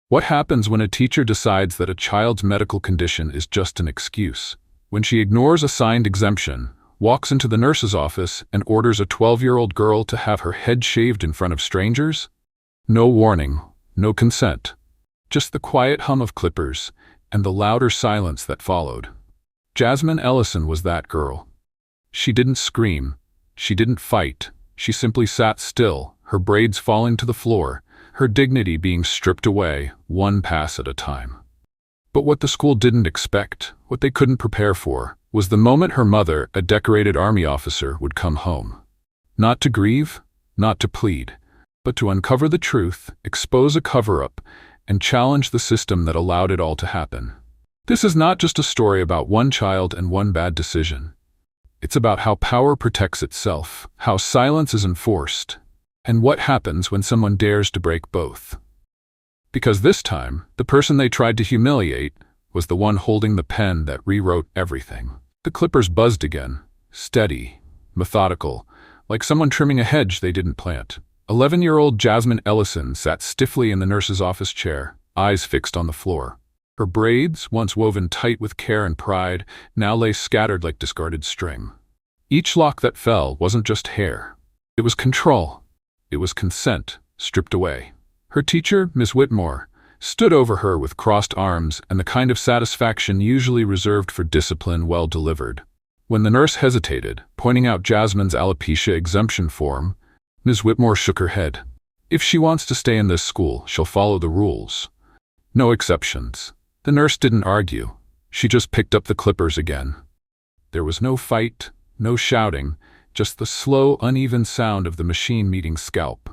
What happens when a teacher decides that a child's medical condition is just an excuse? When she ignores a signed exemption, walks into the nurse's office, and orders a 12-year-old girl to have her head shaved in front of strangers? No warning, no consent. Just the quiet hum of clippers and the louder silence that followed. Jasmine Ellison was that girl. She didn't scream. She didn't fight. She simply sat still, her braids falling to the floor, her dignity being stripped away, one pass at a time. But what the school didn't expect, what they couldn't prepare for, was the moment her mother, a decorated army officer, would come home. Not to grieve, not to plead, but to uncover the truth, expose a cover-up, and challenge the system that allowed it all to happen. This is not just a story about one child and one bad decision. It's about how power protects itself, how silence is enforced, and what happens when someone dares to break both. Because this time, the person they tried to humiliate was the one holding the pen that rewrote everything. The clippers buzzed again, steady, methodical, like someone trimming a hedge they didn't plant. 11-year-old Jasmine Ellison sat stiffly in the nurse's office chair, eyes fixed on the floor. Her braids, once woven tight with care and pride, now lay scattered like discarded string. Each lock that fell wasn't just hair. It was control. It was consent, stripped away. Her teacher, Miss Whitmore, stood over her with crossed arms and the kind of satisfaction usually reserved for discipline well delivered. When the nurse hesitated, pointing out Jasmine's alopecia exemption form, Ms. Whitmore shook her head. If she wants to stay in this school, she'll follow the rules. No exceptions. The nurse didn't argue. She just picked up the clippers again. There was no fight, no shouting, just the slow, uneven sound of the machine meeting scalp.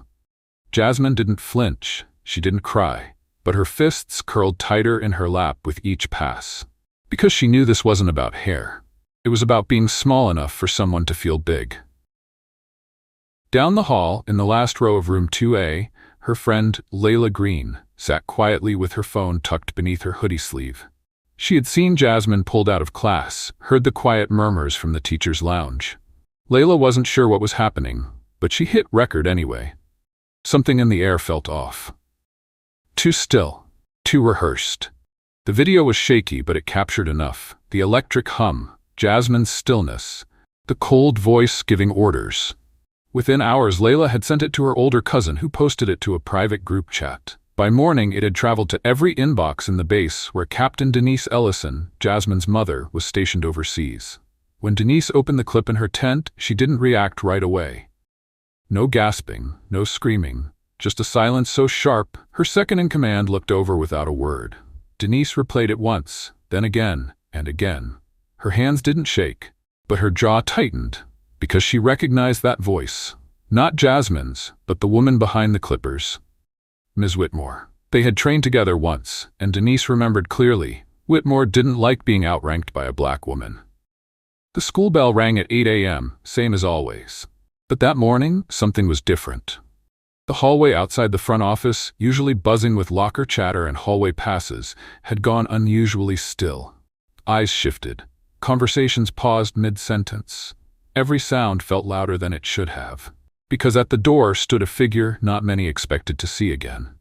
Jasmine didn't flinch. She didn't cry. But her fists curled tighter in her lap with each pass. Because she knew this wasn't about hair. It was about being small enough for someone to feel big. Down the hall, in the last row of room 2A, her friend, Layla Green, sat quietly with her phone tucked beneath her hoodie sleeve. She had seen Jasmine pulled out of class, heard the quiet murmurs from the teacher's lounge. Layla wasn't sure what was happening, but she hit record anyway. Something in the air felt off. Too still, too rehearsed. The video was shaky, but it captured enough. The electric hum, Jasmine's stillness, the cold voice giving orders. Within hours, Layla had sent it to her older cousin, who posted it to a private group chat. By morning, it had traveled to every inbox in the base where Captain Denise Ellison, Jasmine's mother, was stationed overseas. When Denise opened the clip in her tent, she didn't react right away. No gasping, no screaming, just a silence so sharp, her second-in-command looked over without a word. Denise replayed it once, then again, and again. Her hands didn't shake, but her jaw tightened, because she recognized that voice. Not Jasmine's, but the woman behind the clippers. Ms. Whitmore. They had trained together once, and Denise remembered clearly. Whitmore didn't like being outranked by a black woman. The school bell rang at 8 a.m., same as always. But that morning, something was different. The hallway outside the front office, usually buzzing with locker chatter and hallway passes, had gone unusually still. Eyes shifted. Conversations paused mid-sentence. Every sound felt louder than it should have. Because at the door stood a figure not many expected to see again.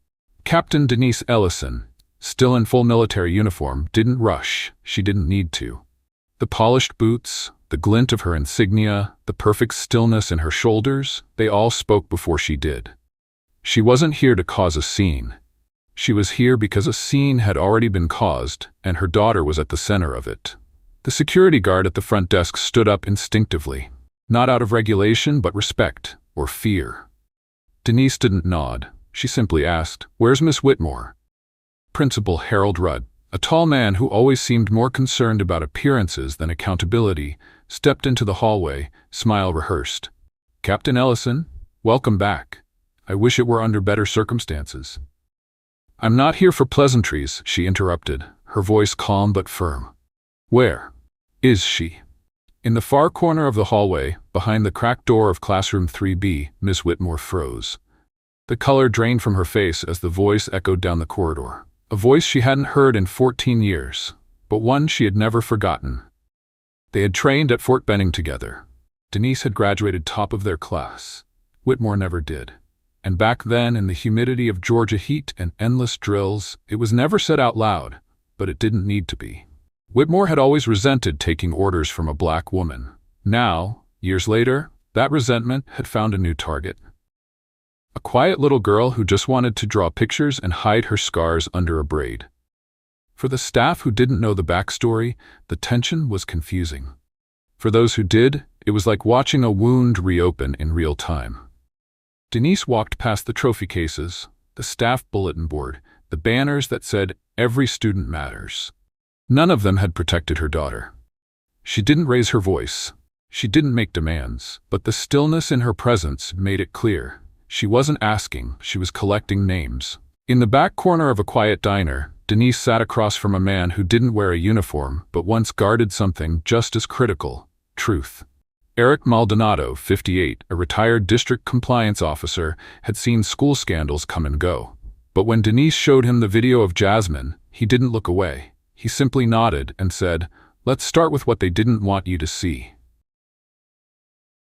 Captain Denise Ellison, still in full military uniform, didn't rush. She didn't need to. The polished boots, the glint of her insignia, the perfect stillness in her shoulders, they all spoke before she did. She wasn't here to cause a scene. She was here because a scene had already been caused, and her daughter was at the center of it. The security guard at the front desk stood up instinctively, not out of regulation but respect or fear. Denise didn't nod. She simply asked, "Where's Miss Whitmore?" Principal Harold Rudd, a tall man who always seemed more concerned about appearances than accountability, stepped into the hallway, smile rehearsed. "Captain Ellison, welcome back. I wish it were under better circumstances." "I'm not here for pleasantries," she interrupted, her voice calm but firm. "Where is she?" In the far corner of the hallway, behind the cracked door of classroom 3B, Miss Whitmore froze. The color drained from her face as the voice echoed down the corridor. A voice she hadn't heard in 14 years, but one she had never forgotten. They had trained at Fort Benning together. Denise had graduated top of their class. Whitmore never did. And back then, in the humidity of Georgia heat and endless drills, it was never said out loud, but it didn't need to be. Whitmore had always resented taking orders from a black woman. Now, years later, that resentment had found a new target. A quiet little girl who just wanted to draw pictures and hide her scars under a braid. For the staff who didn't know the backstory, the tension was confusing. For those who did, it was like watching a wound reopen in real time. Denise walked past the trophy cases, the staff bulletin board, the banners that said, "Every student matters." None of them had protected her daughter. She didn't raise her voice. She didn't make demands, but the stillness in her presence made it clear. She wasn't asking, she was collecting names. In the back corner of a quiet diner, Denise sat across from a man who didn't wear a uniform but once guarded something just as critical: truth. Eric Maldonado, 58, a retired district compliance officer, had seen school scandals come and go. But when Denise showed him the video of Jasmine, he didn't look away. He simply nodded and said, "Let's start with what they didn't want you to see."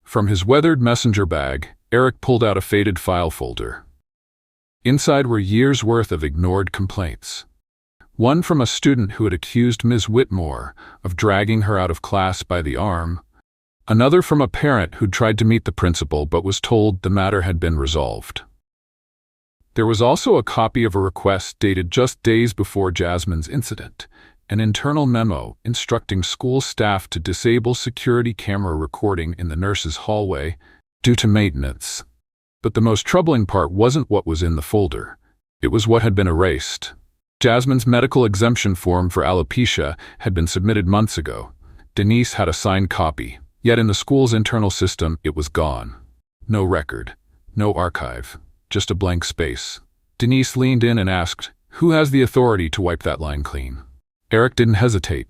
From his weathered messenger bag, Eric pulled out a faded file folder. Inside were years' worth of ignored complaints. One from a student who had accused Ms. Whitmore of dragging her out of class by the arm. Another from a parent who'd tried to meet the principal but was told the matter had been resolved. There was also a copy of a request dated just days before Jasmine's incident, an internal memo instructing school staff to disable security camera recording in the nurses' hallway due to maintenance. But the most troubling part wasn't what was in the folder. It was what had been erased. Jasmine's medical exemption form for alopecia had been submitted months ago. Denise had a signed copy, yet in the school's internal system it was gone. No record, no archive, just a blank space. Denise leaned in and asked, "Who has the authority to wipe that line clean?" Eric didn't hesitate.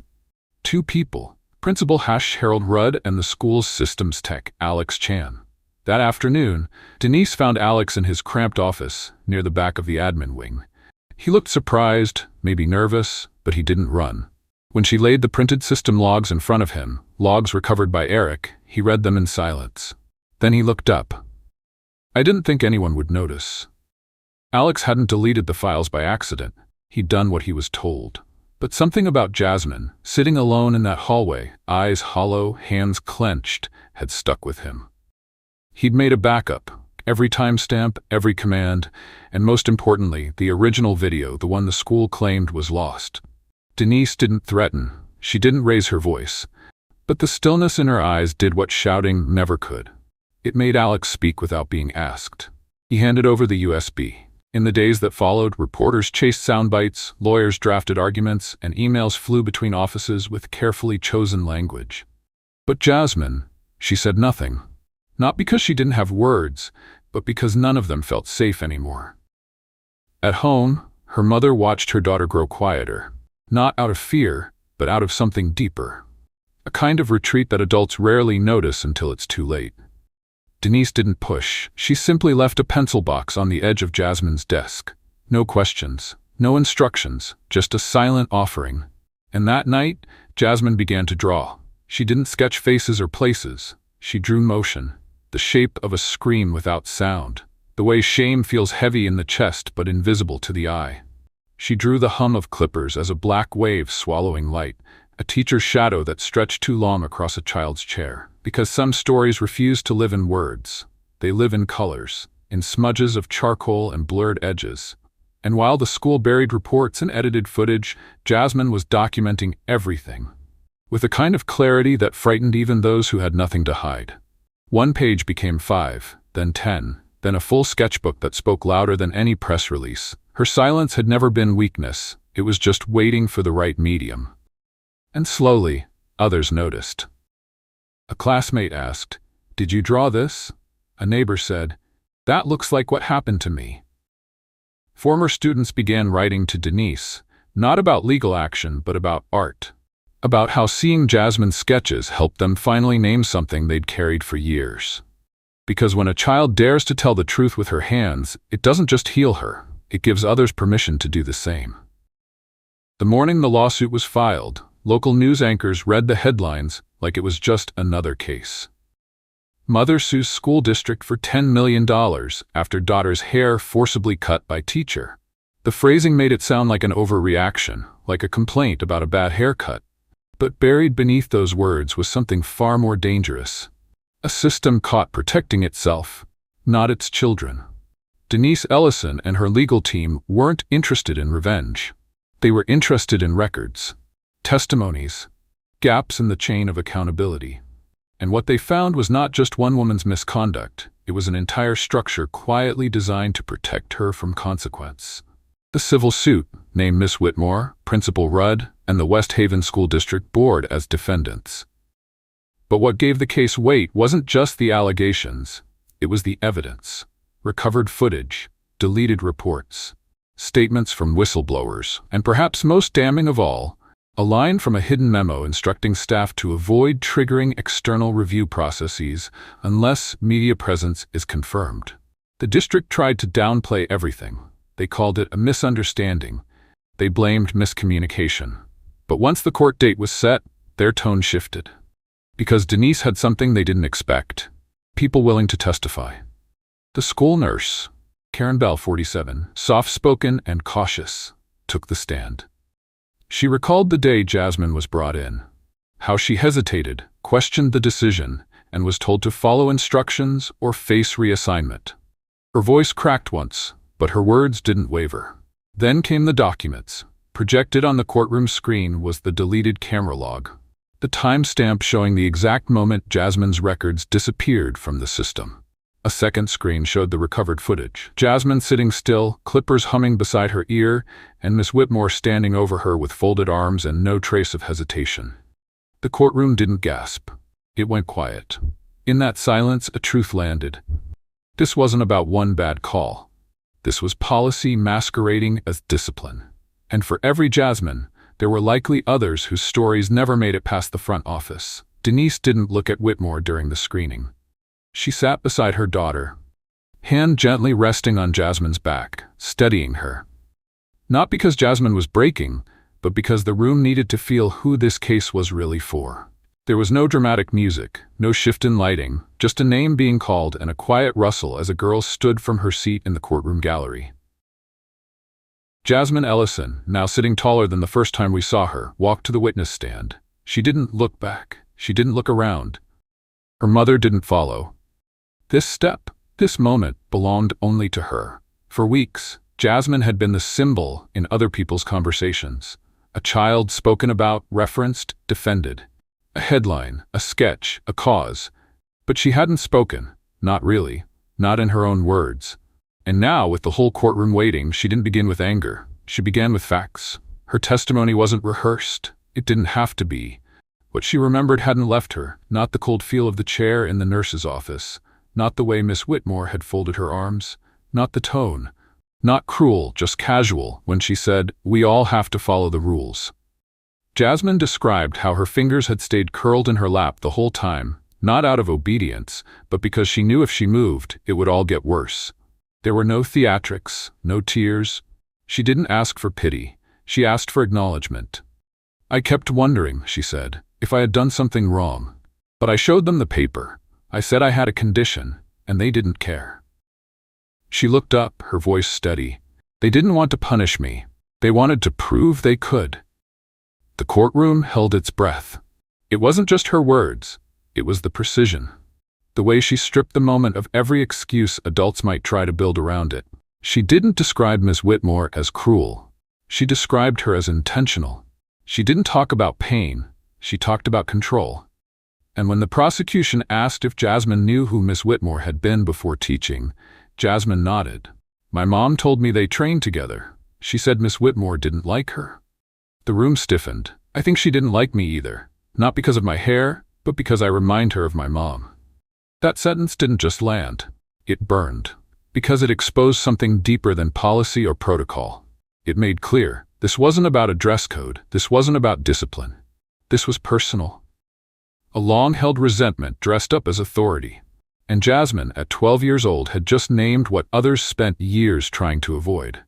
Two people, Principal Harold Rudd and the school's systems tech, Alex Chan. That afternoon, Denise found Alex in his cramped office near the back of the admin wing. He looked surprised, maybe nervous, but he didn't run. When she laid the printed system logs in front of him, logs recovered by Eric, he read them in silence. Then he looked up. "I didn't think anyone would notice." Alex hadn't deleted the files by accident. He'd done what he was told. But something about Jasmine, sitting alone in that hallway, eyes hollow, hands clenched, had stuck with him. He'd made a backup. Every timestamp, every command, and most importantly, the original video, the one the school claimed was lost. Denise didn't threaten. She didn't raise her voice. But the stillness in her eyes did what shouting never could. It made Alex speak without being asked. He handed over the USB. In the days that followed, reporters chased sound bites, lawyers drafted arguments, and emails flew between offices with carefully chosen language. But Jasmine, she said nothing. Not because she didn't have words, but because none of them felt safe anymore. At home, her mother watched her daughter grow quieter, not out of fear, but out of something deeper. A kind of retreat that adults rarely notice until it's too late. Denise didn't push. She simply left a pencil box on the edge of Jasmine's desk. No questions, no instructions, just a silent offering. And that night, Jasmine began to draw. She didn't sketch faces or places. She drew motion. The shape of a scream without sound, the way shame feels heavy in the chest but invisible to the eye. She drew the hum of clippers as a black wave swallowing light, a teacher's shadow that stretched too long across a child's chair. Because some stories refuse to live in words. They live in colors, in smudges of charcoal and blurred edges. And while the school buried reports and edited footage, Jasmine was documenting everything, with a kind of clarity that frightened even those who had nothing to hide. One page became 5, then 10, then a full sketchbook that spoke louder than any press release. Her silence had never been weakness, it was just waiting for the right medium. And slowly, others noticed. A classmate asked, "Did you draw this?" A neighbor said, "That looks like what happened to me." Former students began writing to Denise, not about legal action, but about art. About how seeing Jasmine's sketches helped them finally name something they'd carried for years. Because when a child dares to tell the truth with her hands, it doesn't just heal her, it gives others permission to do the same. The morning the lawsuit was filed, local news anchors read the headlines like it was just another case. Mother sues school district for $10 million after daughter's hair forcibly cut by teacher. The phrasing made it sound like an overreaction, like a complaint about a bad haircut. But buried beneath those words was something far more dangerous. A system caught protecting itself, not its children. Denise Ellison and her legal team weren't interested in revenge. They were interested in records, testimonies, gaps in the chain of accountability. And what they found was not just one woman's misconduct, it was an entire structure quietly designed to protect her from consequence. The civil suit named Miss Whitmore, Principal Rudd, and the West Haven School District Board as defendants. But what gave the case weight wasn't just the allegations, it was the evidence. Recovered footage, deleted reports, statements from whistleblowers, and perhaps most damning of all, a line from a hidden memo instructing staff to avoid triggering external review processes unless media presence is confirmed. The district tried to downplay everything. They called it a misunderstanding. They blamed miscommunication. But once the court date was set, their tone shifted. Because Denise had something they didn't expect. People willing to testify. The school nurse, Karen Bell, 47, soft-spoken and cautious, took the stand. She recalled the day Jasmine was brought in, how she hesitated, questioned the decision, and was told to follow instructions or face reassignment. Her voice cracked once, but her words didn't waver. Then came the documents. Projected on the courtroom screen was the deleted camera log, the timestamp showing the exact moment Jasmine's records disappeared from the system. A second screen showed the recovered footage. Jasmine sitting still, clippers humming beside her ear, and Miss Whitmore standing over her with folded arms and no trace of hesitation. The courtroom didn't gasp. It went quiet. In that silence, a truth landed. This wasn't about one bad call. This was policy masquerading as discipline. And for every Jasmine, there were likely others whose stories never made it past the front office. Denise didn't look at Whitmore during the screening. She sat beside her daughter, hand gently resting on Jasmine's back, steadying her. Not because Jasmine was breaking, but because the room needed to feel who this case was really for. There was no dramatic music, no shift in lighting, just a name being called and a quiet rustle as a girl stood from her seat in the courtroom gallery. Jasmine Ellison, now sitting taller than the first time we saw her, walked to the witness stand. She didn't look back. She didn't look around. Her mother didn't follow. This step, this moment, belonged only to her. For weeks, Jasmine had been the symbol in other people's conversations. A child spoken about, referenced, defended. A headline, a sketch, a cause. But she hadn't spoken, not really, not in her own words. And now, with the whole courtroom waiting, she didn't begin with anger. She began with facts. Her testimony wasn't rehearsed. It didn't have to be. What she remembered hadn't left her, not the cold feel of the chair in the nurse's office, not the way Miss Whitmore had folded her arms, not the tone, not cruel, just casual, when she said, "We all have to follow the rules." Jasmine described how her fingers had stayed curled in her lap the whole time, not out of obedience, but because she knew if she moved, it would all get worse. There were no theatrics, no tears. She didn't ask for pity. She asked for acknowledgement. "I kept wondering," she said, "if I had done something wrong. But I showed them the paper. I said I had a condition, and they didn't care." She looked up, her voice steady. "They didn't want to punish me. They wanted to prove they could." The courtroom held its breath. It wasn't just her words. It was the precision. The way she stripped the moment of every excuse adults might try to build around it. She didn't describe Miss Whitmore as cruel. She described her as intentional. She didn't talk about pain. She talked about control. And when the prosecution asked if Jasmine knew who Miss Whitmore had been before teaching, Jasmine nodded. "My mom told me they trained together. She said Miss Whitmore didn't like her." The room stiffened. "I think she didn't like me either. Not because of my hair, but because I remind her of my mom." That sentence didn't just land. It burned. Because it exposed something deeper than policy or protocol. It made clear, this wasn't about a dress code. This wasn't about discipline. This was personal. A long-held resentment dressed up as authority. And Jasmine, at 12 years old, had just named what others spent years trying to avoid.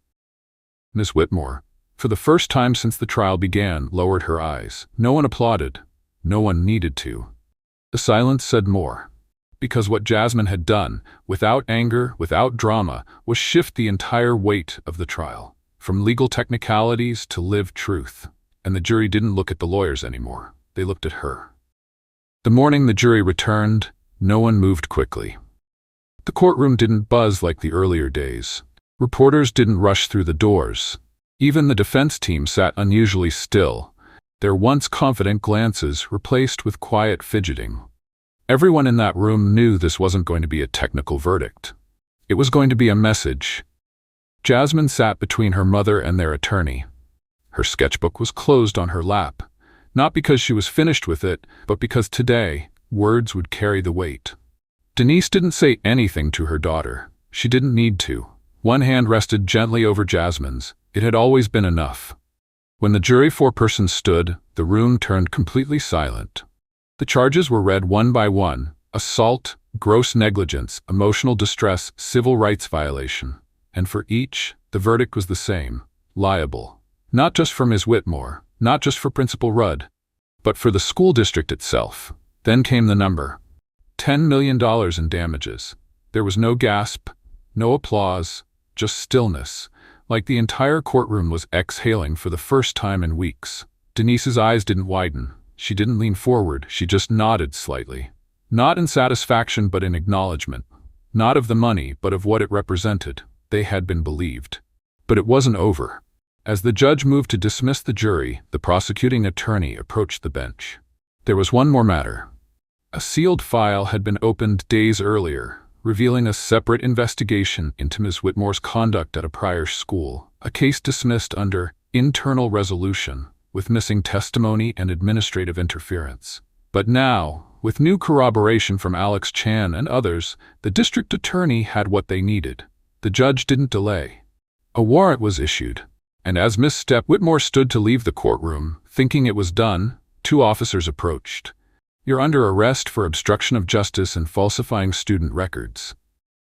Miss Whitmore, for the first time since the trial began, lowered her eyes. No one applauded. No one needed to. The silence said more. Because what Jasmine had done, without anger, without drama, was shift the entire weight of the trial, from legal technicalities to lived truth. And the jury didn't look at the lawyers anymore. They looked at her. The morning the jury returned, no one moved quickly. The courtroom didn't buzz like the earlier days. Reporters didn't rush through the doors. Even the defense team sat unusually still, their once confident glances replaced with quiet fidgeting. Everyone in that room knew this wasn't going to be a technical verdict. It was going to be a message. Jasmine sat between her mother and their attorney. Her sketchbook was closed on her lap, not because she was finished with it, but because today, words would carry the weight. Denise didn't say anything to her daughter. She didn't need to. One hand rested gently over Jasmine's. It had always been enough. When the jury foreperson stood, the room turned completely silent. The charges were read one by one: assault, gross negligence, emotional distress, civil rights violation. And for each, the verdict was the same: liable. Not just for Ms. Whitmore, not just for Principal Rudd, but for the school district itself. Then came the number: $10 million in damages. There was no gasp, no applause, just stillness, like the entire courtroom was exhaling for the first time in weeks. Denise's eyes didn't widen. She didn't lean forward. She just nodded slightly. Not in satisfaction, but in acknowledgement. Not of the money, but of what it represented. They had been believed. But it wasn't over. As the judge moved to dismiss the jury, the prosecuting attorney approached the bench. There was one more matter. A sealed file had been opened days earlier, revealing a separate investigation into Ms. Whitmore's conduct at a prior school, a case dismissed under internal resolution, with missing testimony and administrative interference. But now, with new corroboration from Alex Chan and others, the district attorney had what they needed. The judge didn't delay. A warrant was issued. And as Miss Whitmore stood to leave the courtroom, thinking it was done, two officers approached. "You're under arrest for obstruction of justice and falsifying student records."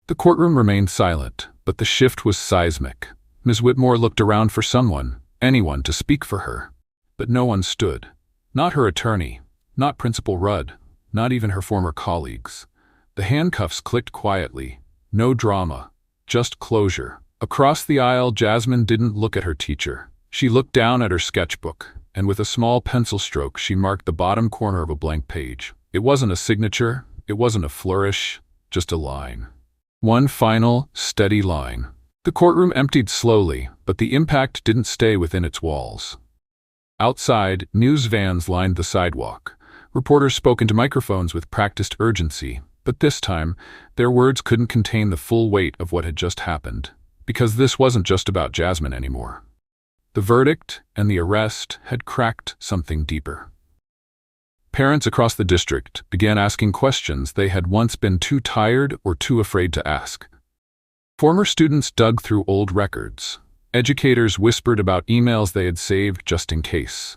The courtroom remained silent, but the shift was seismic. Ms. Whitmore looked around for someone, anyone, to speak for her. But no one stood. Not her attorney, not Principal Rudd, not even her former colleagues. The handcuffs clicked quietly. No drama, just closure. Across the aisle, Jasmine didn't look at her teacher. She looked down at her sketchbook, and with a small pencil stroke she marked the bottom corner of a blank page. It wasn't a signature, it wasn't a flourish, just a line. One final, steady line. The courtroom emptied slowly, but the impact didn't stay within its walls. Outside, news vans lined the sidewalk. Reporters spoke into microphones with practiced urgency, but this time, their words couldn't contain the full weight of what had just happened. Because this wasn't just about Jasmine anymore. The verdict and the arrest had cracked something deeper. Parents across the district began asking questions they had once been too tired or too afraid to ask. Former students dug through old records. Educators whispered about emails they had saved just in case.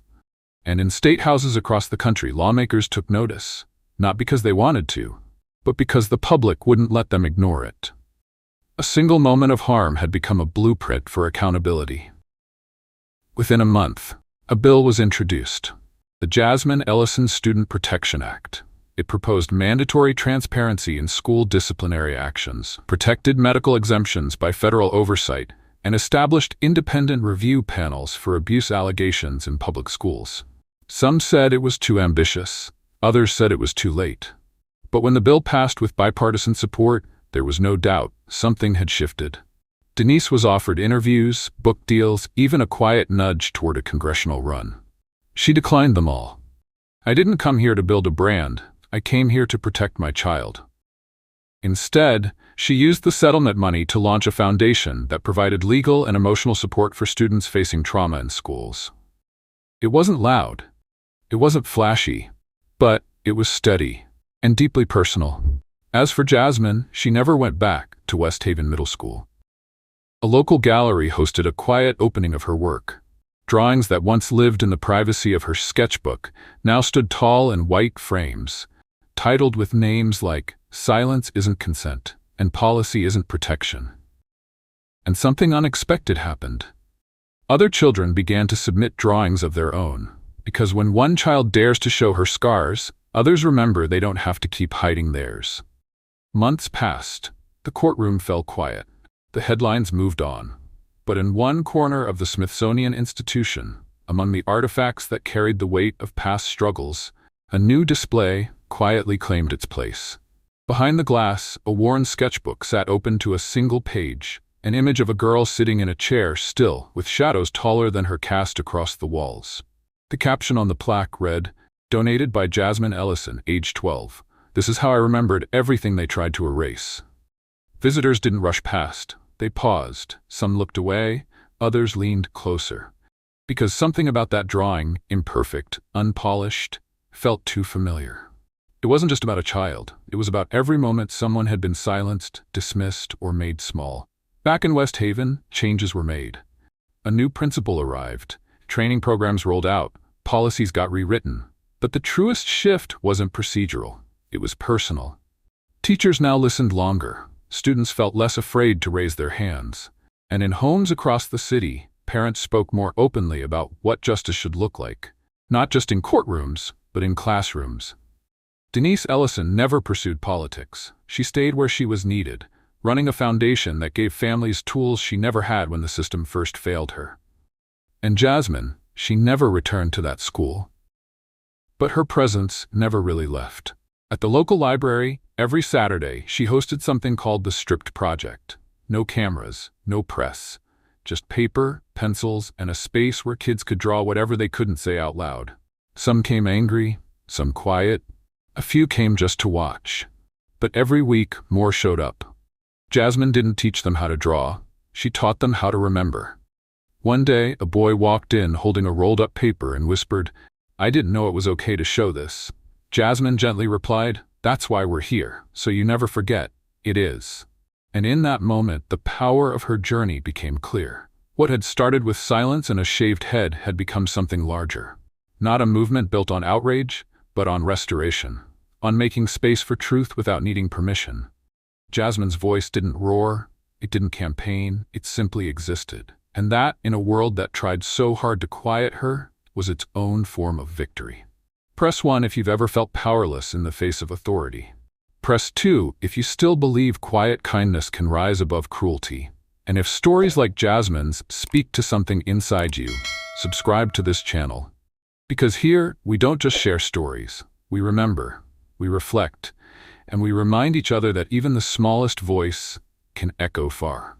And in state houses across the country, lawmakers took notice, not because they wanted to, but because the public wouldn't let them ignore it. A single moment of harm had become a blueprint for accountability. Within a month, a bill was introduced, the Jasmine Ellison Student Protection Act. It proposed mandatory transparency in school disciplinary actions, protected medical exemptions by federal oversight, and established independent review panels for abuse allegations in public schools. Some said it was too ambitious, others said it was too late. But when the bill passed with bipartisan support, there was no doubt something had shifted. Denise was offered interviews, book deals, even a quiet nudge toward a congressional run. She declined them all. "I didn't come here to build a brand. I came here to protect my child." Instead, she used the settlement money to launch a foundation that provided legal and emotional support for students facing trauma in schools. It wasn't loud. It wasn't flashy. But it was steady and deeply personal. As for Jasmine, she never went back to West Haven Middle School. A local gallery hosted a quiet opening of her work. Drawings that once lived in the privacy of her sketchbook now stood tall in white frames, titled with names like "Silence Isn't Consent" and "Policy Isn't Protection." And something unexpected happened. Other children began to submit drawings of their own, because when one child dares to show her scars, others remember they don't have to keep hiding theirs. Months passed. The courtroom fell quiet. The headlines moved on. But in one corner of the Smithsonian Institution, among the artifacts that carried the weight of past struggles, a new display quietly claimed its place. Behind the glass, a worn sketchbook sat open to a single page, an image of a girl sitting in a chair still, with shadows taller than her cast across the walls. The caption on the plaque read, "Donated by Jasmine Ellison, age 12. This is how I remembered everything they tried to erase." Visitors didn't rush past. They paused. Some looked away, others leaned closer. Because something about that drawing, imperfect, unpolished, felt too familiar. It wasn't just about a child. It was about every moment someone had been silenced, dismissed, or made small. Back in West Haven, changes were made. A new principal arrived. Training programs rolled out. Policies got rewritten. But the truest shift wasn't procedural. It was personal. Teachers now listened longer. Students felt less afraid to raise their hands. And in homes across the city, parents spoke more openly about what justice should look like. Not just in courtrooms, but in classrooms. Denise Ellison never pursued politics. She stayed where she was needed, running a foundation that gave families tools she never had when the system first failed her. And Jasmine, she never returned to that school. But her presence never really left. At the local library, every Saturday, she hosted something called the Stripped Project. No cameras, no press. Just paper, pencils, and a space where kids could draw whatever they couldn't say out loud. Some came angry, some quiet. A few came just to watch. But every week, more showed up. Jasmine didn't teach them how to draw. She taught them how to remember. One day, a boy walked in holding a rolled-up paper and whispered, "I didn't know it was okay to show this." Jasmine gently replied, "That's why we're here, so you never forget. It is." And in that moment, the power of her journey became clear. What had started with silence and a shaved head had become something larger. Not a movement built on outrage, but on restoration, on making space for truth without needing permission. Jasmine's voice didn't roar, it didn't campaign, it simply existed. And that, in a world that tried so hard to quiet her, was its own form of victory. Press 1 if you've ever felt powerless in the face of authority. Press 2 if you still believe quiet kindness can rise above cruelty. And if stories like Jasmine's speak to something inside you, subscribe to this channel. Because here, we don't just share stories. We remember, we reflect, and we remind each other that even the smallest voice can echo far.